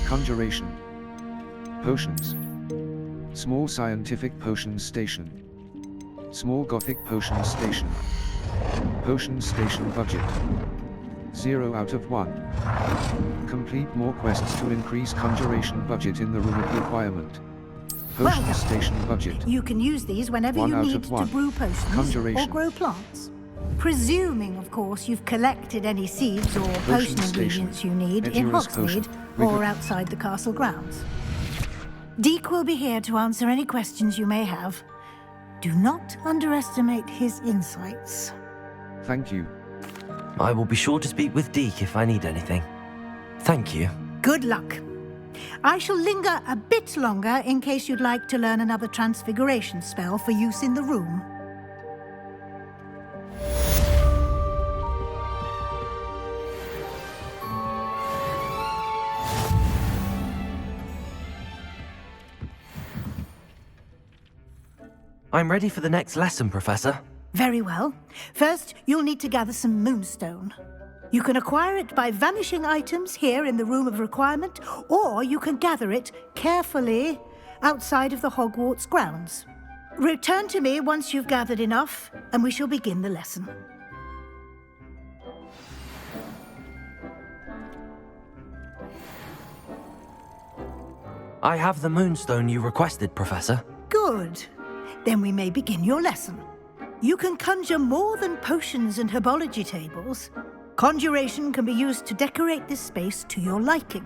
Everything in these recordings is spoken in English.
Conjuration. Potions. Small scientific potions station. Small gothic potions station. Potions station budget. 0 out of 1. Complete more quests to increase conjuration budget in the room of requirement. Potions station budget. You can use these whenever 1 you out need of to 1. brew potions Conjuration. or grow plants. Presuming, of course, you've collected any seeds or potion ingredients you need in Edurus Hogsmeade potion. or outside the castle grounds. Deke will be here to answer any questions you may have. Do not underestimate his insights. Thank you. I will be sure to speak with Deke if I need anything. Thank you. Good luck. I shall linger a bit longer in case you'd like to learn another transfiguration spell for use in the room. I'm ready for the next lesson, Professor. Very well. First, you'll need to gather some moonstone. You can acquire it by vanishing items here in the Room of Requirement, or you can gather it carefully outside of the Hogwarts grounds. Return to me once you've gathered enough, and we shall begin the lesson. I have the moonstone you requested, Professor. Good. Then we may begin your lesson. You can conjure more than potions and herbology tables. Conjuration can be used to decorate this space to your liking.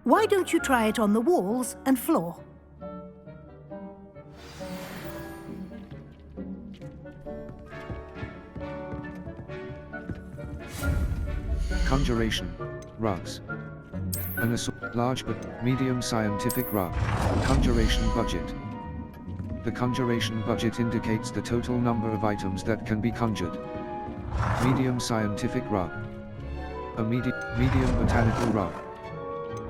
Why don't you try it on the walls and floor? Conjuration. Rugs. An large but medium scientific rug. Conjuration budget. The conjuration budget indicates the total number of items that can be conjured. Medium scientific rug. A medium botanical rug.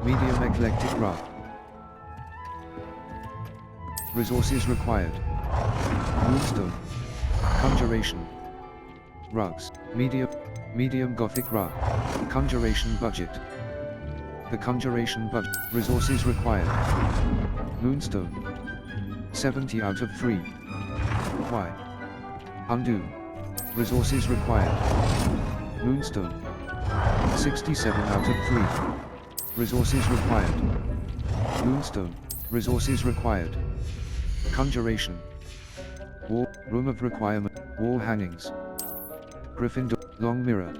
Medium eclectic rug. Resources required. Moonstone. Conjuration. Rugs. Medium gothic rug. Conjuration budget. The conjuration budget. Resources required. Moonstone. 70 out of 3. Why? Undo. Resources required. Moonstone. 67 out of 3. Resources required. Moonstone. Resources required. Conjuration. Wall. Room of requirement. Wall hangings. Gryffindor. Long mirror.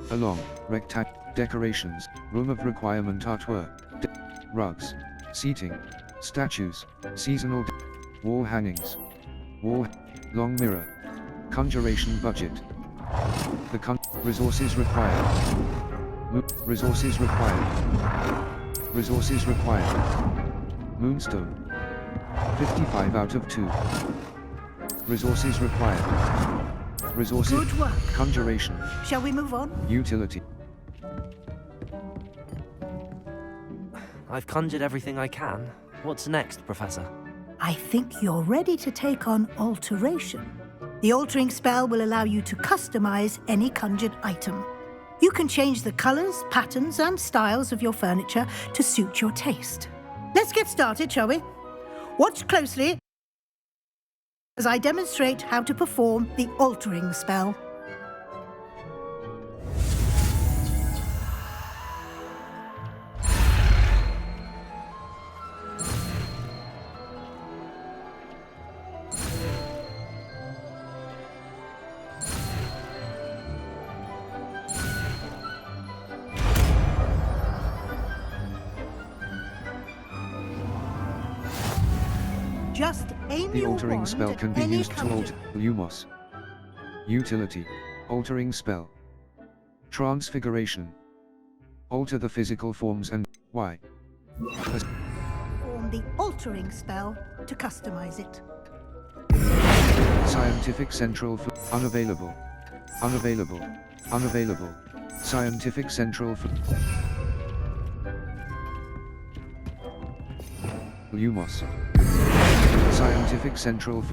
Along. Rectangle. Decorations. Room of requirement artwork. Rugs. Seating. Statues. Seasonal. Wall hangings. Wall. Long mirror. Conjuration budget. Resources required. Resources required. Resources required. Moonstone. 55 out of 2. Resources required. Resources. Good work. Conjuration. Shall we move on? Utility. I've conjured everything I can. What's next, Professor? I think you're ready to take on alteration. The altering spell will allow you to customize any conjured item. You can change the colors, patterns, and styles of your furniture to suit your taste. Let's get started, shall we? Watch closely as I demonstrate how to perform the altering spell. Just aim The your altering wand spell at can be any used to conjured- alter Lumos. Utility. Altering spell. Transfiguration. Alter the physical forms and why. Perform the altering spell to customize it. Scientific Central unavailable. Unavailable. Unavailable. Scientific Central Lumos. Scientific Central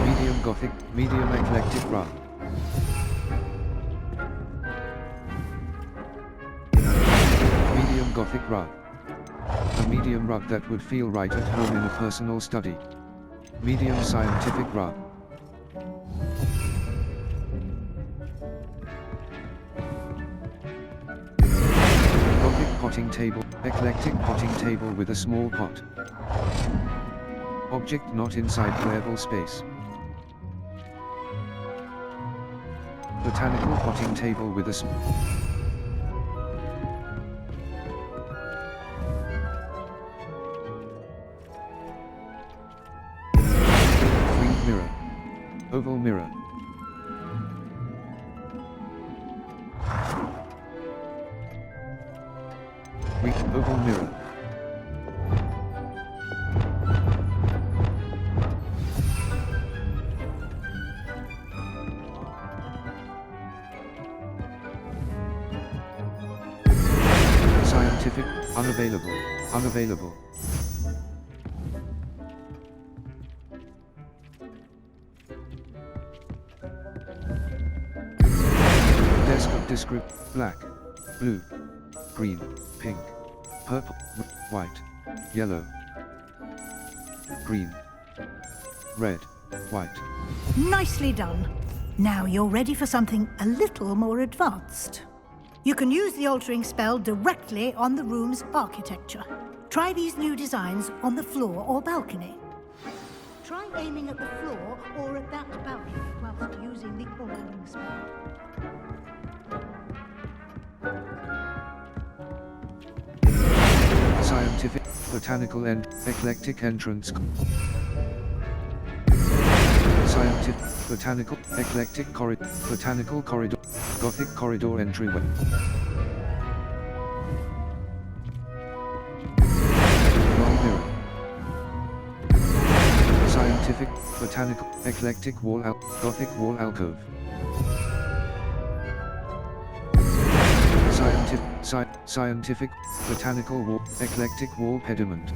Medium Gothic, Medium Eclectic Rug. Gothic rug. A medium rug that would feel right at home in a personal study. Medium scientific rug. Gothic potting table, eclectic potting table with a small pot. Object not inside playable space. Botanical potting table with a winged mirror. Oval mirror. Oval mirror. Scientific, unavailable, unavailable. Desk of descript, black, blue, green, pink, purple, white, yellow, green, red, white. Nicely done. Now you're ready for something a little more advanced. You can use the altering spell directly on the room's architecture. Try these new designs on the floor or balcony. Try aiming at the floor or at that balcony whilst using the altering spell. Scientific, botanical and eclectic entrance. Scientific, botanical, eclectic corridor, botanical corridor, Gothic corridor entryway. Long mirror. Scientific, botanical, eclectic wall Gothic wall alcove. Scientific, botanical wall, eclectic wall pediment.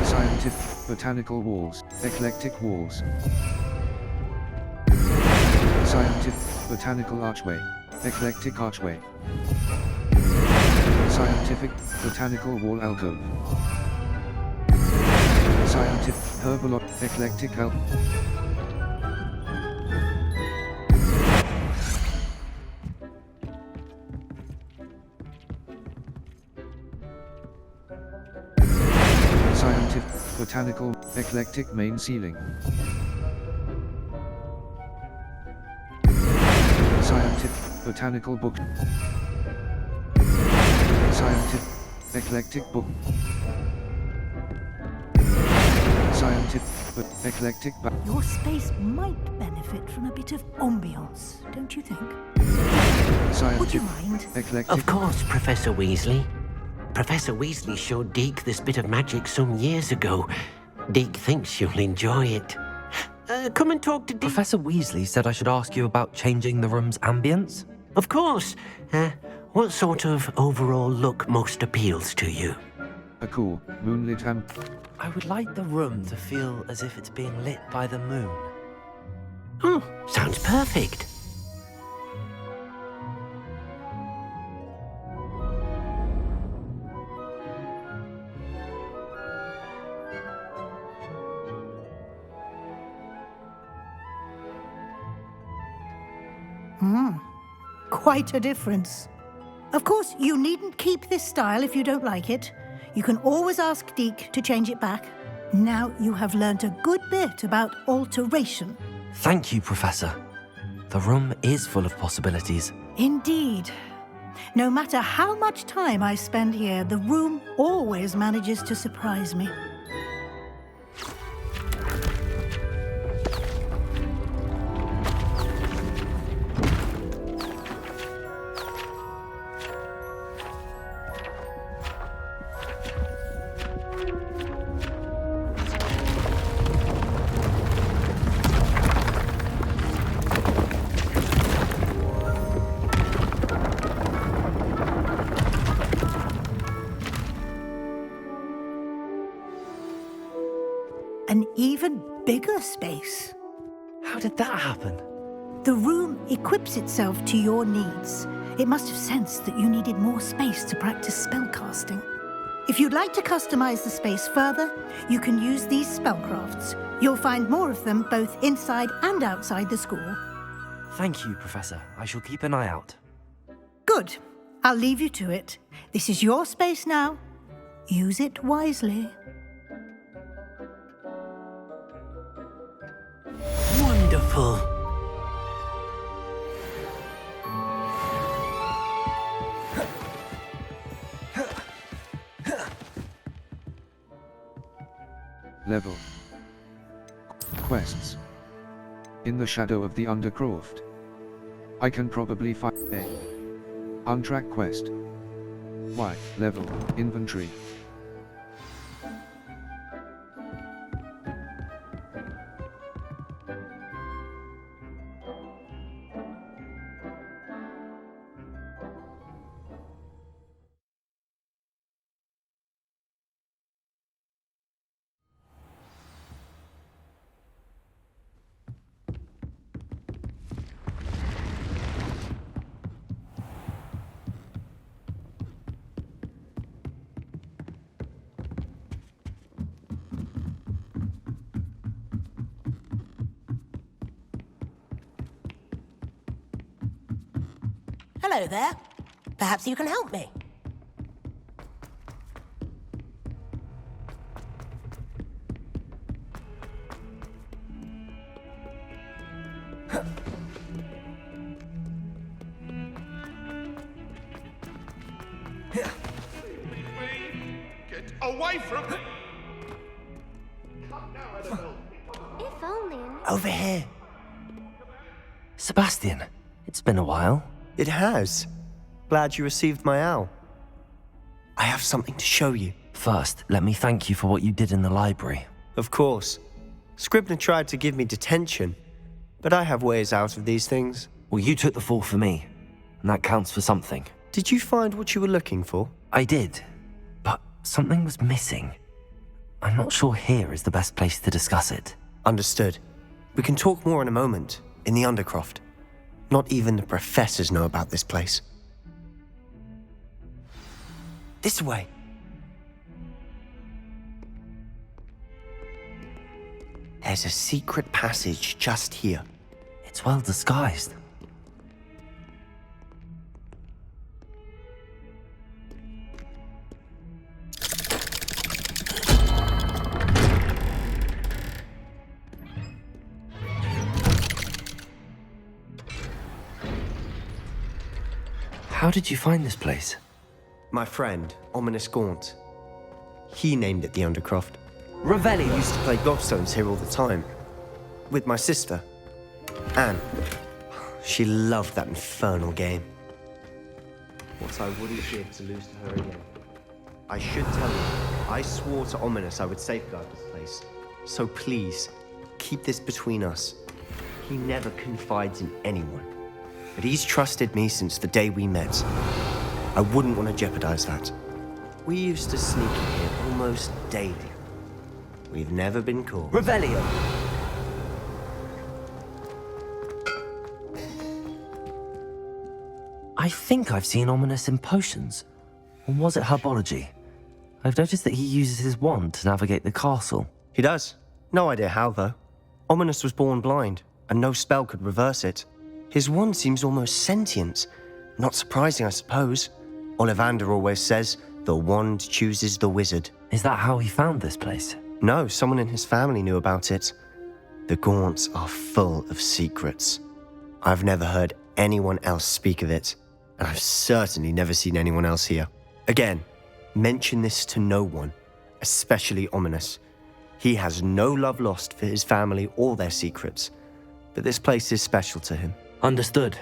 Scientific, botanical walls, eclectic walls. Scientific, botanical archway, eclectic archway. Scientific, botanical wall alcove. Scientific, herbal, eclectic Scientific, botanical, eclectic main ceiling. Scientific, botanical book. Scientific, eclectic book. Scientific, eclectic Your space might benefit from a bit of ambiance, don't you think? Would you mind? Eclectic. Of course, Professor Weasley. Professor Weasley showed Deke this bit of magic some years ago. Deke thinks you'll enjoy it. Come and talk to Deke. Professor Weasley said I should ask you about changing the room's ambience. Of course. What sort of overall look most appeals to you? A cool, moonlit I would like the room to feel as if it's being lit by the moon. Oh, sounds perfect. Quite a difference. Of course, you needn't keep this style if you don't like it. You can always ask Deke to change it back. Now you have learnt a good bit about alteration. Thank you, Professor. The room is full of possibilities. Indeed. No matter how much time I spend here, the room always manages to surprise me. An even bigger space. How did that happen? The room equips itself to your needs. It must have sensed that you needed more space to practice spellcasting. If you'd like to customize the space further, you can use these spellcrafts. You'll find more of them both inside and outside the school. Thank you, Professor. I shall keep an eye out. Good. I'll leave you to it. This is your space now. Use it wisely. Wonderful. Level. Quests. In the shadow of the Undercroft. I can probably find a untracked quest. Y. Level. Inventory. Hello there. Perhaps you can help me. Get away from me! If only. Over here. Sebastian, it's been a while. It has. Glad you received my owl. I have something to show you. First, let me thank you for what you did in the library. Of course. Scribner tried to give me detention, but I have ways out of these things. Well, you took the fall for me, and that counts for something. Did you find what you were looking for? I did, but something was missing. I'm not sure here is the best place to discuss it. Understood. We can talk more in a moment, in the Undercroft. Not even the professors know about this place. This way. There's a secret passage just here. It's well disguised. How did you find this place? My friend, Ominous Gaunt. He named it the Undercroft. Revelio. Used to play gobstones here all the time. With my sister, Anne. She loved that infernal game. What I wouldn't give to lose to her again. I should tell you, I swore to Ominous I would safeguard this place. So please, keep this between us. He never confides in anyone. But he's trusted me since the day we met. I wouldn't want to jeopardize that. We used to sneak in here almost daily. We've never been caught. Revelio. I think I've seen Ominous in potions. Or was it herbology? I've noticed that he uses his wand to navigate the castle. He does. No idea how, though. Ominous was born blind, and no spell could reverse it. His wand seems almost sentient. Not surprising, I suppose. Ollivander always says, the wand chooses the wizard. Is that how he found this place? No, someone in his family knew about it. The Gaunts are full of secrets. I've never heard anyone else speak of it, and I've certainly never seen anyone else here. Again, mention this to no one, especially Ominous. He has no love lost for his family or their secrets, but this place is special to him. Understood.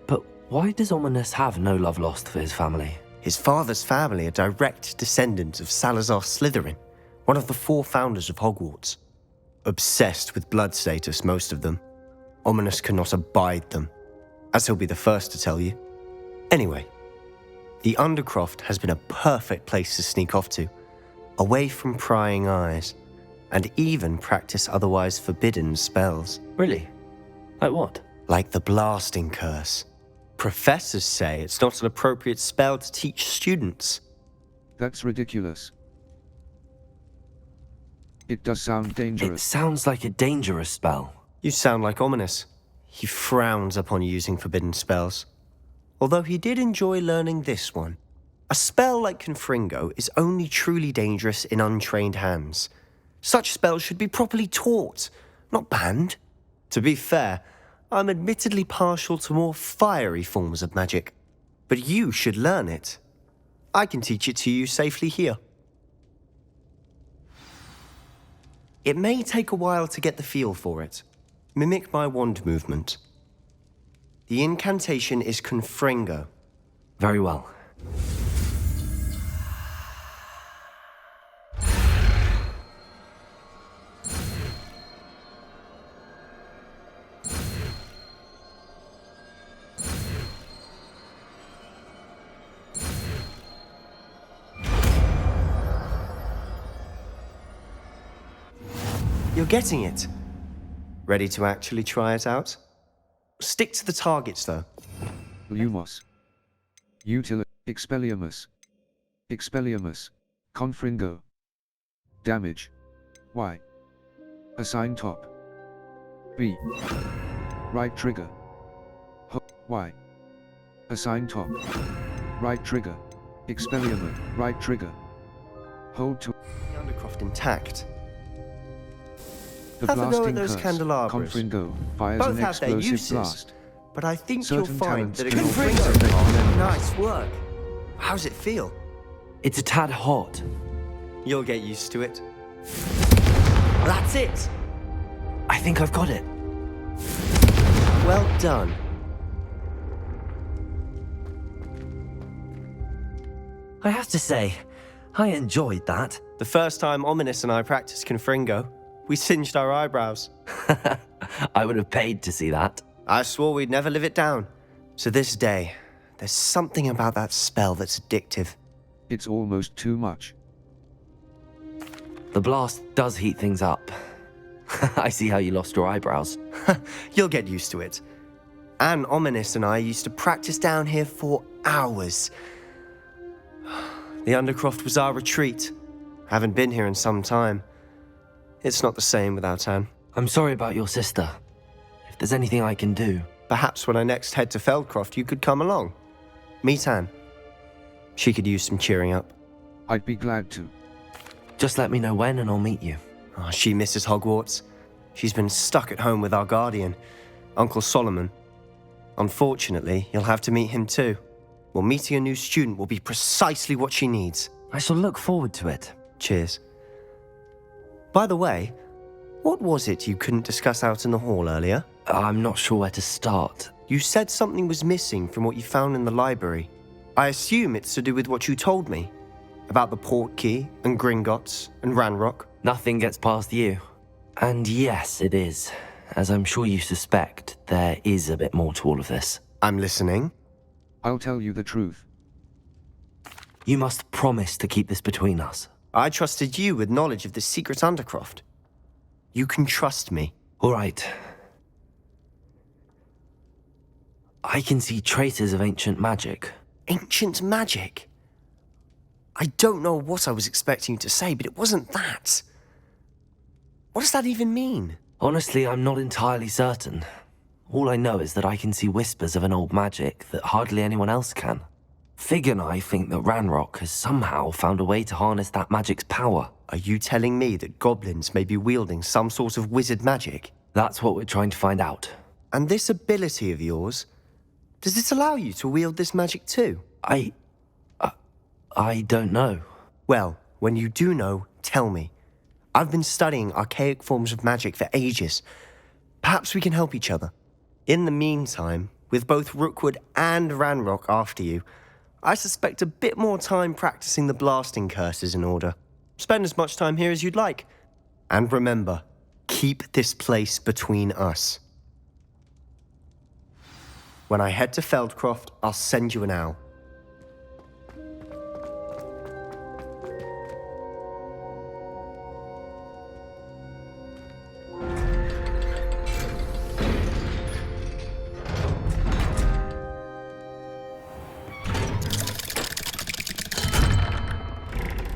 But why does Ominous have no love lost for his family? His father's family are direct descendants of Salazar Slytherin, one of the 4 founders of Hogwarts. Obsessed with blood status, most of them. Ominous cannot abide them, as he'll be the first to tell you. Anyway, the Undercroft has been a perfect place to sneak off to, away from prying eyes, and even practice otherwise forbidden spells. Really? Like what? Like the blasting curse. Professors say it's not an appropriate spell to teach students. That's ridiculous. It does sound It dangerous. sounds like a dangerous spell. You sound like Ominous. He frowns upon using forbidden spells. Although he did enjoy learning this one. A spell like Confringo is only truly dangerous in untrained hands. Such spells should be properly taught, not banned. To be fair, I'm admittedly partial to more fiery forms of magic. But you should learn it. I can teach it to you safely here. It may take a while to get the feel for it. Mimic my wand movement. The incantation is Confringo. Very well. You're getting it. Ready to actually try it out? Stick to the targets, though. Lumos. Expelliarmus. Expelliarmus. Confringo. Damage. Y. Assign top. B. Right trigger. Y. Assign top. Right trigger. Expelliarmus. Right trigger. Hold to. The Undercroft intact. The Have a go blasting at those curse. candelabras. Confringo fires Both an have their explosive uses, blast. but I think Certain you'll find talents that it can can also bring affect enemies. Nice work. How's it feel? It's a tad hot. You'll get used to it. That's it. I think I've got it. Well done. I have to say, I enjoyed that. The first time Ominous and I practiced Confringo, we singed our eyebrows. I would have paid to see that. I swore we'd never live it down. To this day, there's something about that spell that's addictive. It's almost too much. The blast does heat things up. I see how you lost your eyebrows. You'll get used to it. Anne, Ominous and I used to practice down here for hours. The Undercroft was our retreat. Haven't been here in some time. It's not the same without Anne. I'm sorry about your sister. If there's anything I can do... Perhaps when I next head to Feldcroft, you could come along. Meet Anne. She could use some cheering up. I'd be glad to. Just let me know when and I'll meet you. Oh, she misses Hogwarts. She's been stuck at home with our guardian, Uncle Solomon. Unfortunately, you'll have to meet him too. Well, meeting a new student will be precisely what she needs. I shall look forward to it. Cheers. By the way, what was it you couldn't discuss out in the hall earlier? I'm not sure where to start. You said something was missing from what you found in the library. I assume it's to do with what you told me. About the Portkey and Gringotts and Ranrock. Nothing gets past you. And yes, it is. As I'm sure you suspect, there is a bit more to all of this. I'm listening. I'll tell you the truth. You must promise to keep this between us. I trusted you with knowledge of the secret Undercroft. You can trust me. All right. I can see traces of ancient magic. Ancient magic? I don't know what I was expecting you to say, but it wasn't that. What does that even mean? Honestly, I'm not entirely certain. All I know is that I can see whispers of an old magic that hardly anyone else can. Fig and I think that Ranrock has somehow found a way to harness that magic's power. Are you telling me that goblins may be wielding some sort of wizard magic? That's what we're trying to find out. And this ability of yours, does it allow you to wield this magic too? I don't know. Well, when you do know, tell me. I've been studying archaic forms of magic for ages. Perhaps we can help each other. In the meantime, with both Rookwood and Ranrock after you, I suspect a bit more time practicing the blasting curse is in order. Spend as much time here as you'd like. And remember, keep this place between us. When I head to Feldcroft, I'll send you an owl.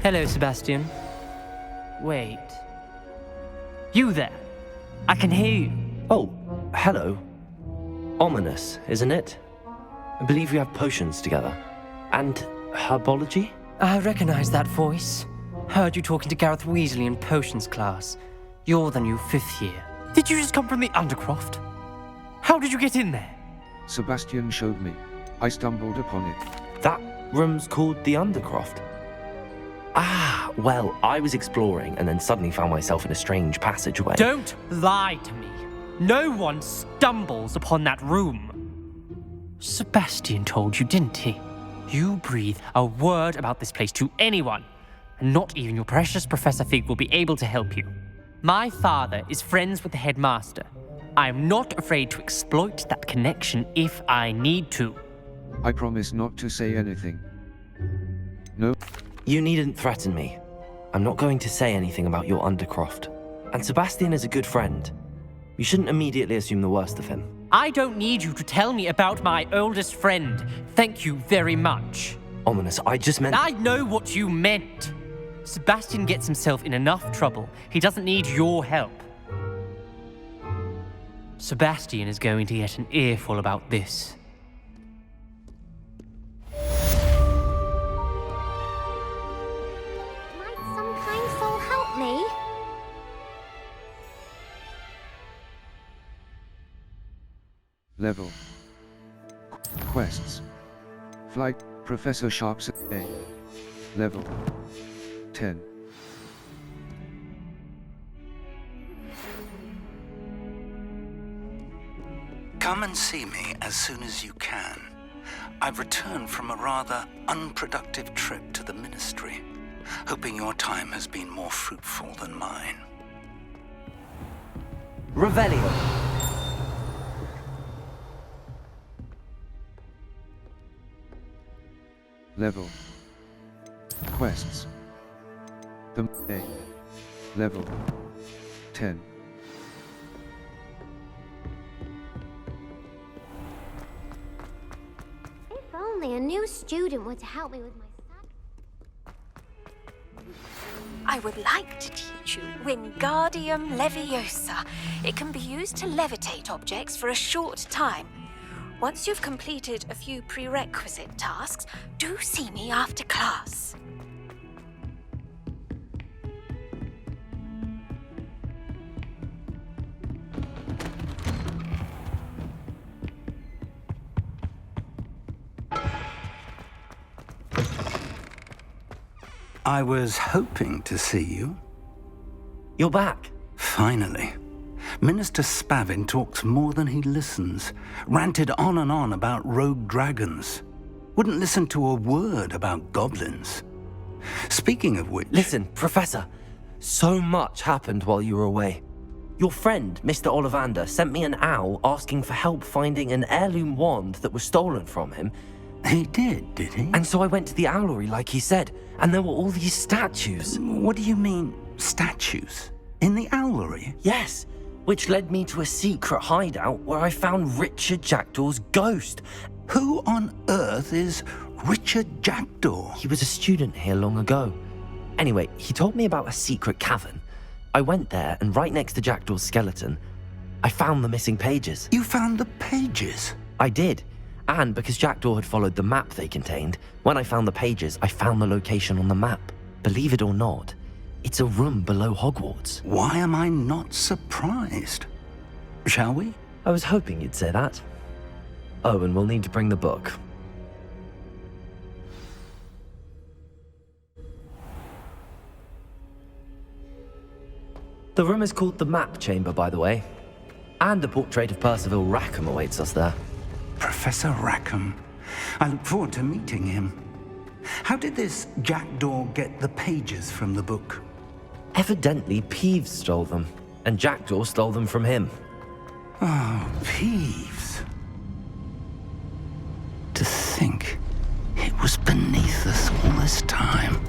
Hello, Sebastian. Wait. You there? I can hear you. Oh, hello. Ominous, isn't it? I believe we have potions together. And herbology? I recognize that voice. Heard you talking to Gareth Weasley in potions class. You're the new 5th year. Did you just come from the Undercroft? How did you get in there? Sebastian showed me. I stumbled upon it. That room's called the Undercroft. Ah, well, I was exploring and then suddenly found myself in a strange passageway. Don't lie to me. No one stumbles upon that room. Sebastian told you, didn't he? You breathe a word about this place to anyone, and not even your precious Professor Fig will be able to help you. My father is friends with the headmaster. I am not afraid to exploit that connection if I need to. I promise not to say anything. No. You needn't threaten me. I'm not going to say anything about your Undercroft. And Sebastian is a good friend. You shouldn't immediately assume the worst of him. I don't need you to tell me about my oldest friend. Thank you very much. Ominous, I just meant... I know what you meant. Sebastian gets himself in enough trouble. He doesn't need your help. Sebastian is going to get an earful about this. Might some kind soul help me? Level. Quests. Flight, Professor Sharp's A. Level. 10. Come and see me as soon as you can. I've returned from a rather unproductive trip to the Ministry, hoping your time has been more fruitful than mine. Revelio. Level. Quests. The A. Level. 10. If only a new student were to help me with my I would like to teach you Wingardium Leviosa. It can be used to levitate objects for a short time. Once you've completed a few prerequisite tasks, do see me after class. I was hoping to see you. You're back. Finally. Minister Spavin talks more than he listens. Ranted on and on about rogue dragons. Wouldn't listen to a word about goblins. Speaking of which... Listen, Professor. So much happened while you were away. Your friend, Mr. Ollivander, sent me an owl asking for help finding an heirloom wand that was stolen from him. He did he? And so I went to the owlery like he said, and there were all these statues. What do you mean, statues? In the owlery? Yes, which led me to a secret hideout where I found Richard Jackdaw's ghost. Who on earth is Richard Jackdaw? He was a student here long ago. Anyway, he told me about a secret cavern. I went there, and right next to Jackdaw's skeleton, I found the missing pages. You found the pages? I did. And because Jackdaw had followed the map they contained, when I found the pages, I found the location on the map. Believe it or not, it's a room below Hogwarts. Why am I not surprised? Shall we? I was hoping you'd say that. Oh, and we'll need to bring the book. The room is called the Map Chamber, by the way. And a portrait of Percival Rackham awaits us there. Professor Rackham. I look forward to meeting him. How did this Jackdaw get the pages from the book? Evidently, Peeves stole them, and Jackdaw stole them from him. Oh, Peeves. To think it was beneath us all this time.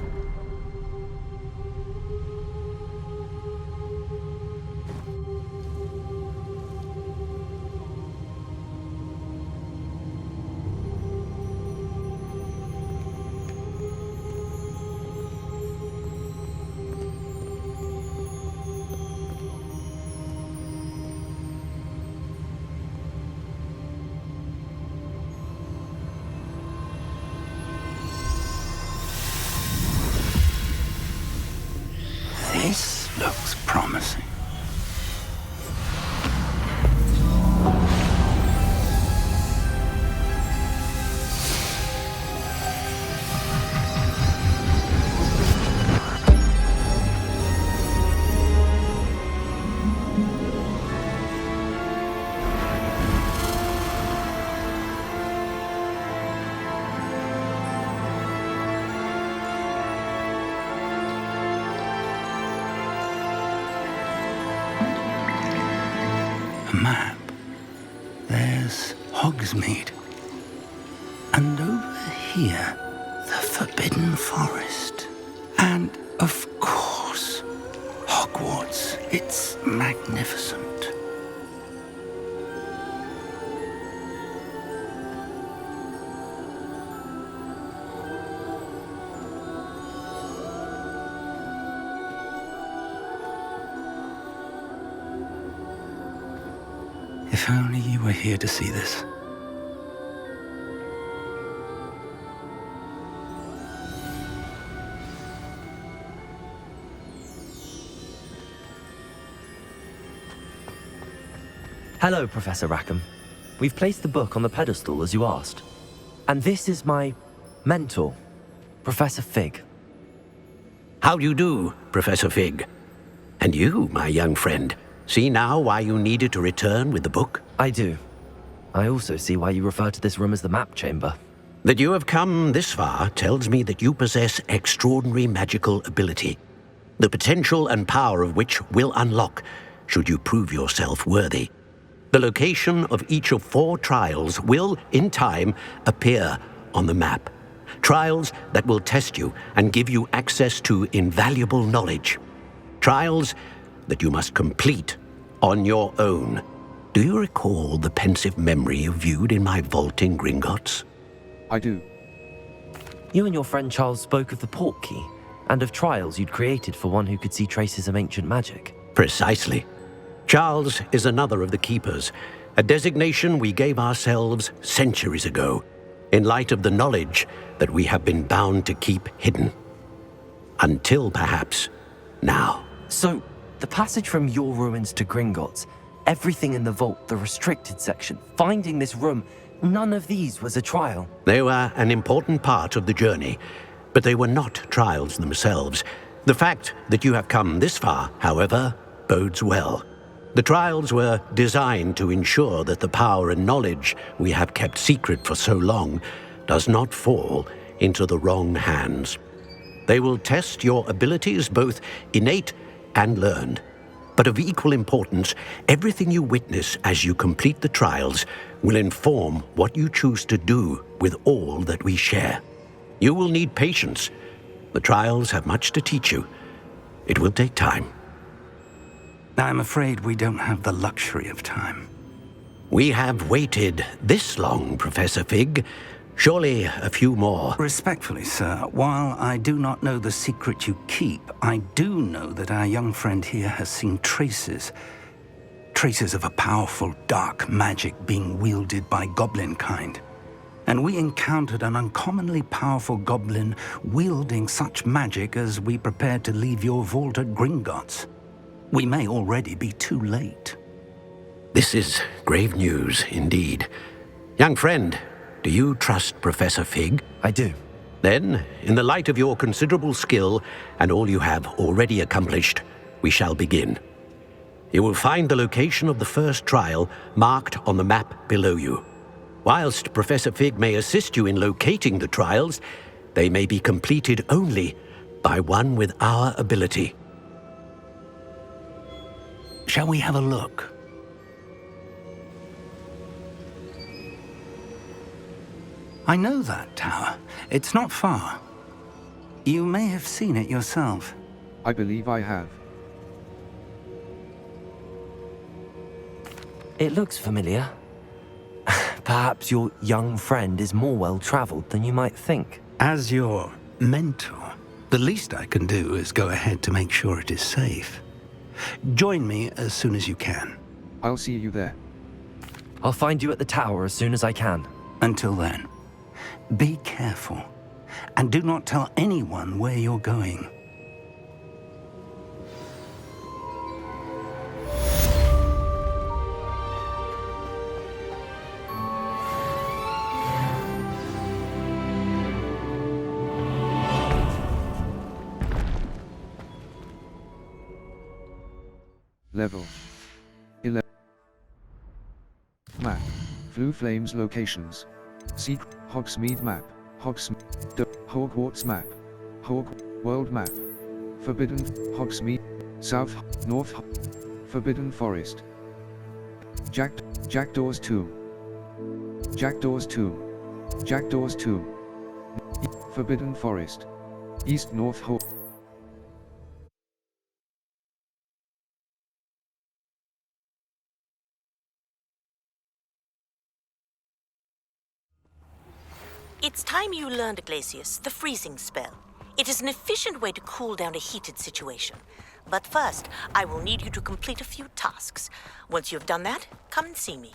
map. There's Hogsmeade. And over here, the Forbidden Forest. And, of course, Hogwarts. It's magnificent. If only you were here to see this. Hello, Professor Rackham. We've placed the book on the pedestal as you asked. And this is my mentor, Professor Fig. How do you do, Professor Fig? And you, my young friend, see now why you needed to return with the book? I do. I also see why you refer to this room as the map chamber. That you have come this far tells me that you possess extraordinary magical ability, the potential and power of which will unlock should you prove yourself worthy. The location of each of 4 trials will, in time, appear on the map. Trials that will test you and give you access to invaluable knowledge. Trials that you must complete on your own. Do you recall the pensive memory you viewed in my vault in Gringotts? I do. You and your friend Charles spoke of the port key, and of trials you'd created for one who could see traces of ancient magic. Precisely. Charles is another of the Keepers, a designation we gave ourselves centuries ago, in light of the knowledge that we have been bound to keep hidden. Until, perhaps, now. So, the passage from your ruins to Gringotts, everything in the vault, the restricted section, finding this room, none of these was a trial. They were an important part of the journey, but they were not trials themselves. The fact that you have come this far, however, bodes well. The trials were designed to ensure that the power and knowledge we have kept secret for so long does not fall into the wrong hands. They will test your abilities, both innate and learned. But of equal importance, everything you witness as you complete the trials will inform what you choose to do with all that we share. You will need patience. The trials have much to teach you. It will take time. I'm afraid we don't have the luxury of time. We have waited this long, Professor Fig. Surely a few more. Respectfully, sir, while I do not know the secret you keep, I do know that our young friend here has seen traces of a powerful dark magic being wielded by goblin kind. And we encountered an uncommonly powerful goblin wielding such magic as we prepared to leave your vault at Gringotts. We may already be too late. This is grave news indeed. Young friend, do you trust Professor Fig? I do. Then, in the light of your considerable skill and all you have already accomplished, we shall begin. You will find the location of the first trial marked on the map below you. Whilst Professor Fig may assist you in locating the trials, they may be completed only by one with our ability. Shall we have a look? I know that tower. It's not far. You may have seen it yourself. I believe I have. It looks familiar. Perhaps your young friend is more well-traveled than you might think. As your mentor, the least I can do is go ahead to make sure it is safe. Join me as soon as you can. I'll see you there. I'll find you at the tower as soon as I can. Until then, be careful, and do not tell anyone where you're going. Level 11. Map. Blue Flames locations. Secret. Hogsmeade map. Hogwarts map. World map. Forbidden. Hogsmeade. South. North. Forbidden Forest. Jackdaw's Tomb. Jackdaw's Tomb. Jackdaw's Tomb. Forbidden Forest. East North Hall. It's time you learned, Glacius, the freezing spell. It is an efficient way to cool down a heated situation. But first, I will need you to complete a few tasks. Once you've done that, come and see me.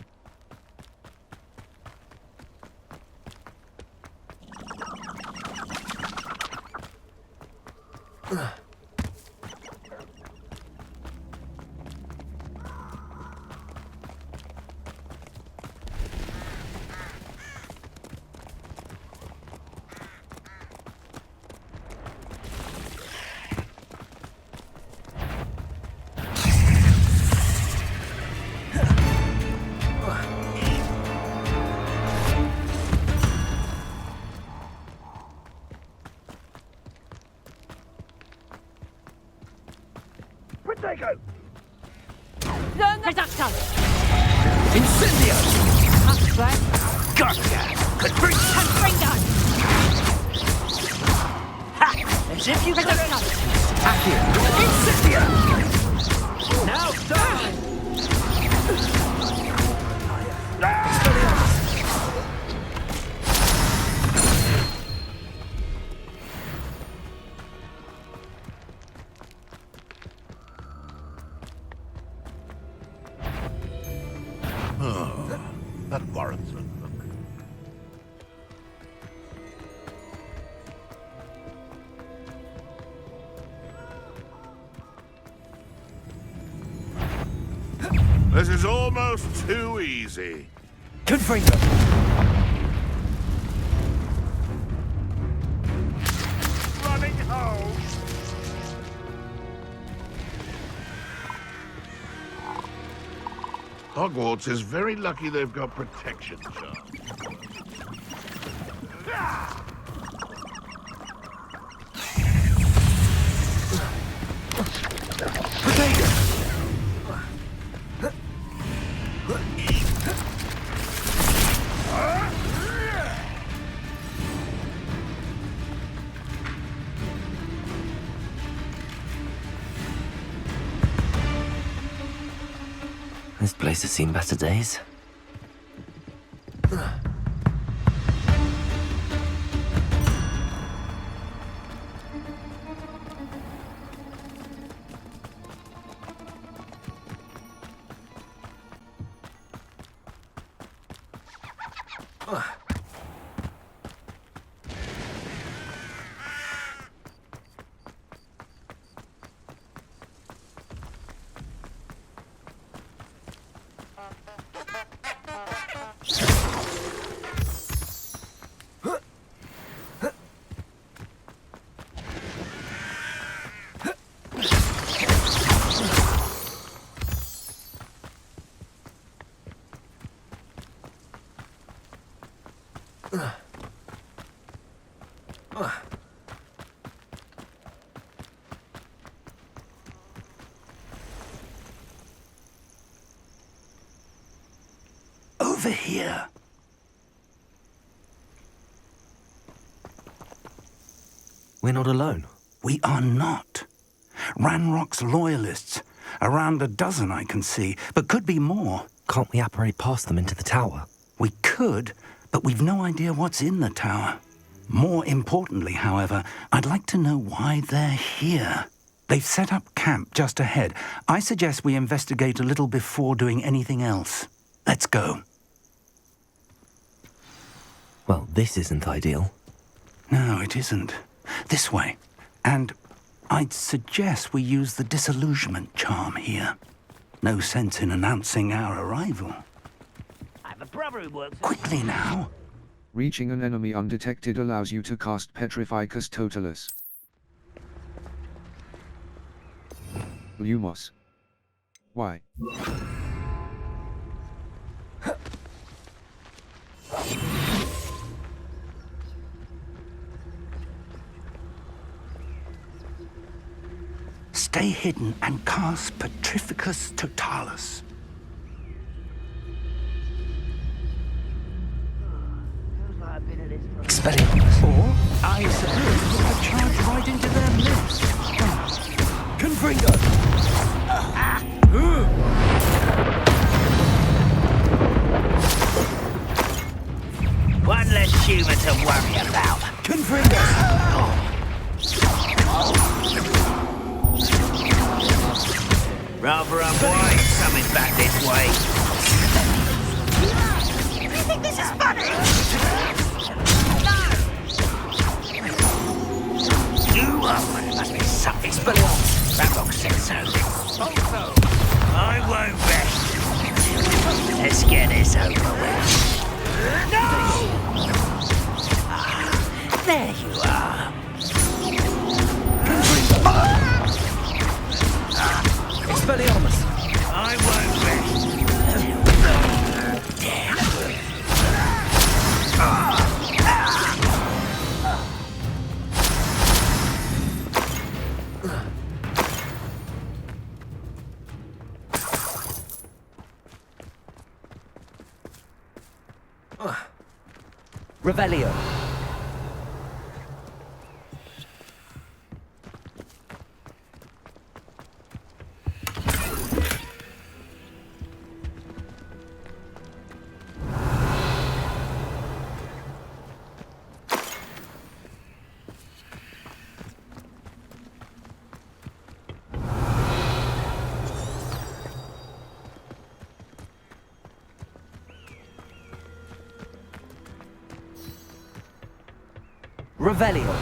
Reduction! Incendio! Gotcha! Confringo! Ha! As if you could have Accio! Incendio! Now die! That warrants it. This is almost too easy. Confringo! Running home. Hogwarts is very lucky they've got protection charms. This place has seen better days. Over here. We're not alone. We are not. Ranrock's loyalists. Around a dozen I can see, but could be more. Can't we apparate past them into the tower? We could, but we've no idea what's in the tower. More importantly, however, I'd like to know why they're here. They've set up camp just ahead. I suggest we investigate a little before doing anything else. Let's go. Well, this isn't ideal. No, it isn't. This way. And I'd suggest we use the disillusionment charm here. No sense in announcing our arrival. I have a brother who works... Quickly now. Reaching an enemy undetected allows you to cast Petrificus Totalis. Lumos. Why? Stay hidden and cast Petrificus Totalis. Expelliarmus. Or, I suppose, we could charge right into their midst. Confringo! One less human to worry about. Confringo! Rather unwise coming back this way. You think this is funny? You must be something. Expelliarmus! Ranrock said so. Also, I won't rest. Let's get this over with. No! There you are. Expelliarmus! I won't rest. Revelio. Revelio.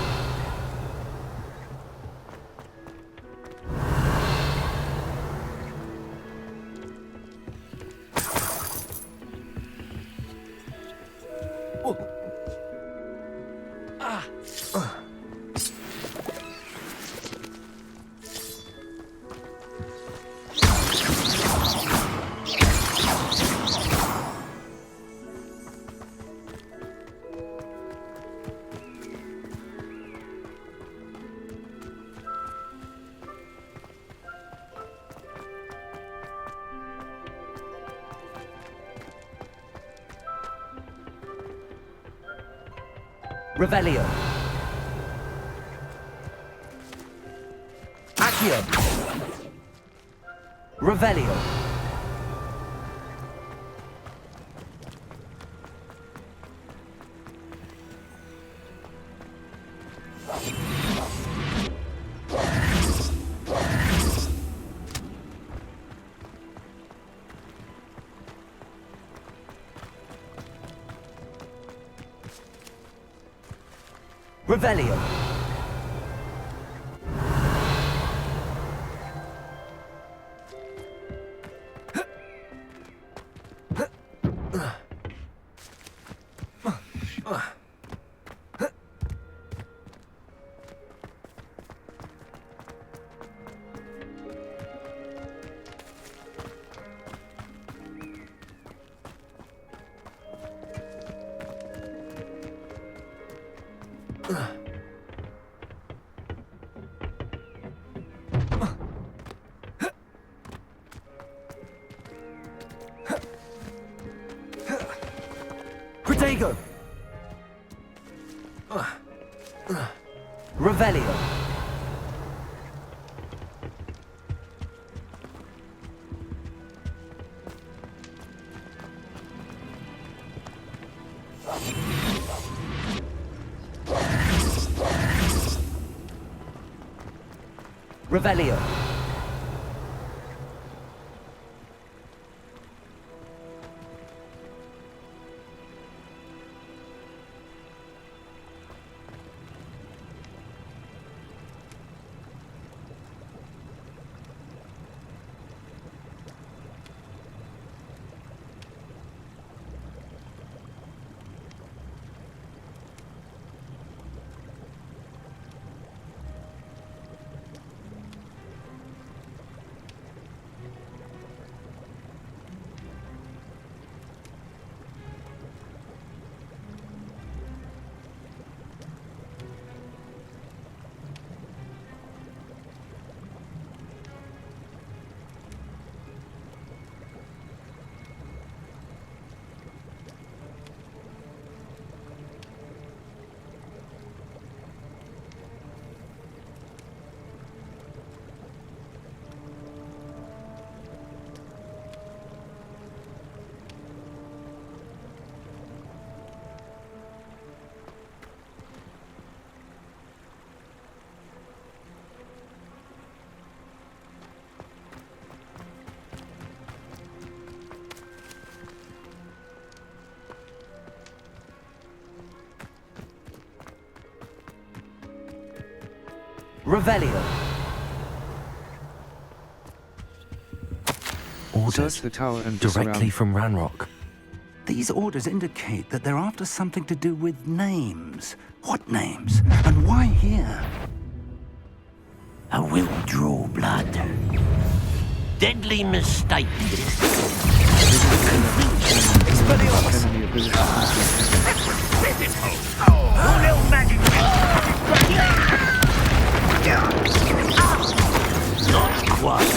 Revelio. Accio. Revelio. Revelio. Protego. Revelio. Revelio. Revelio. Orders Search the tower and the directly surround- from Ranrock. These orders indicate that they're after something to do with names. What names? And why here? I will draw blood. Deadly mistake. Enemy ability. Oh, little magic. Not quite.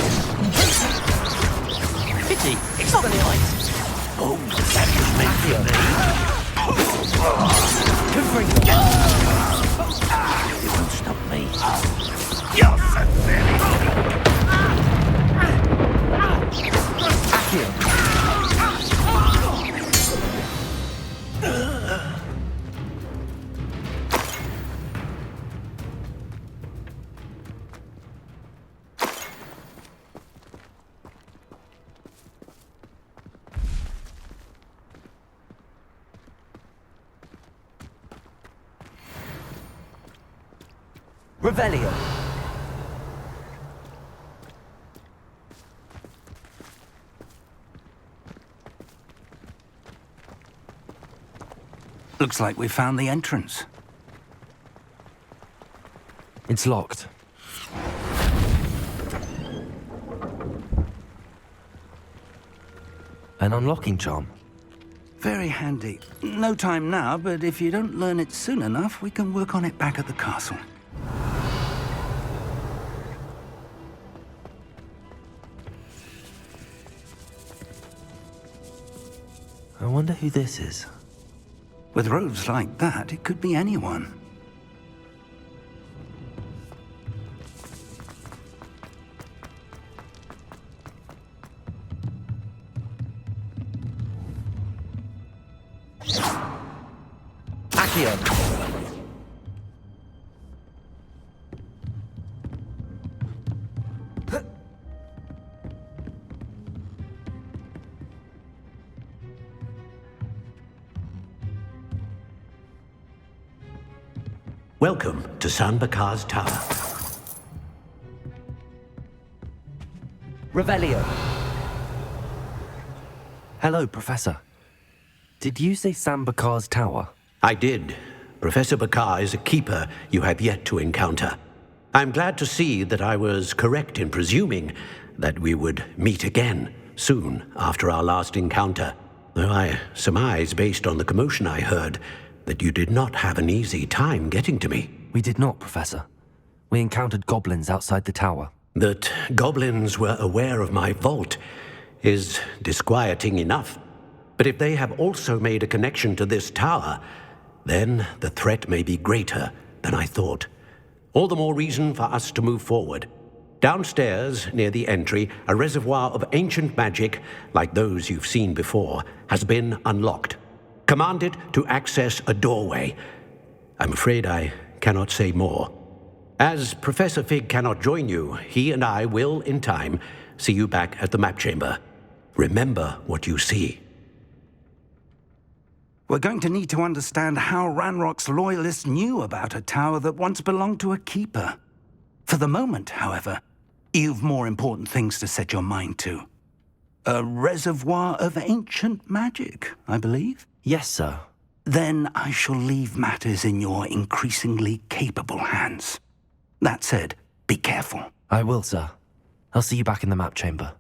Pity. Expelliarmus. Oh, that was meant for me. You won't stop me. You're so silly. Revelio. Looks like we found the entrance. It's locked. An unlocking charm. Very handy. No time now, but if you don't learn it soon enough, we can work on it back at the castle. I wonder who this is. With robes like that, it could be anyone. Accio. Welcome to San Bakar's Tower. Revelio. Hello, Professor. Did you say San Bakar's Tower? I did. Professor Bakar is a keeper you have yet to encounter. I'm glad to see that I was correct in presuming that we would meet again soon after our last encounter, though I surmise, based on the commotion I heard, that you did not have an easy time getting to me. We did not, Professor. We encountered goblins outside the tower. That goblins were aware of my vault is disquieting enough. But if they have also made a connection to this tower, then the threat may be greater than I thought. All the more reason for us to move forward. Downstairs, near the entry, a reservoir of ancient magic, like those you've seen before, has been unlocked. Commanded to access a doorway. I'm afraid I cannot say more. As Professor Fig cannot join you, he and I will, in time, see you back at the map chamber. Remember what you see. We're going to need to understand how Ranrock's loyalists knew about a tower that once belonged to a keeper. For the moment, however, you've more important things to set your mind to. A reservoir of ancient magic, I believe? Yes, sir. Then I shall leave matters in your increasingly capable hands. That said, be careful. I will, sir. I'll see you back in the map chamber.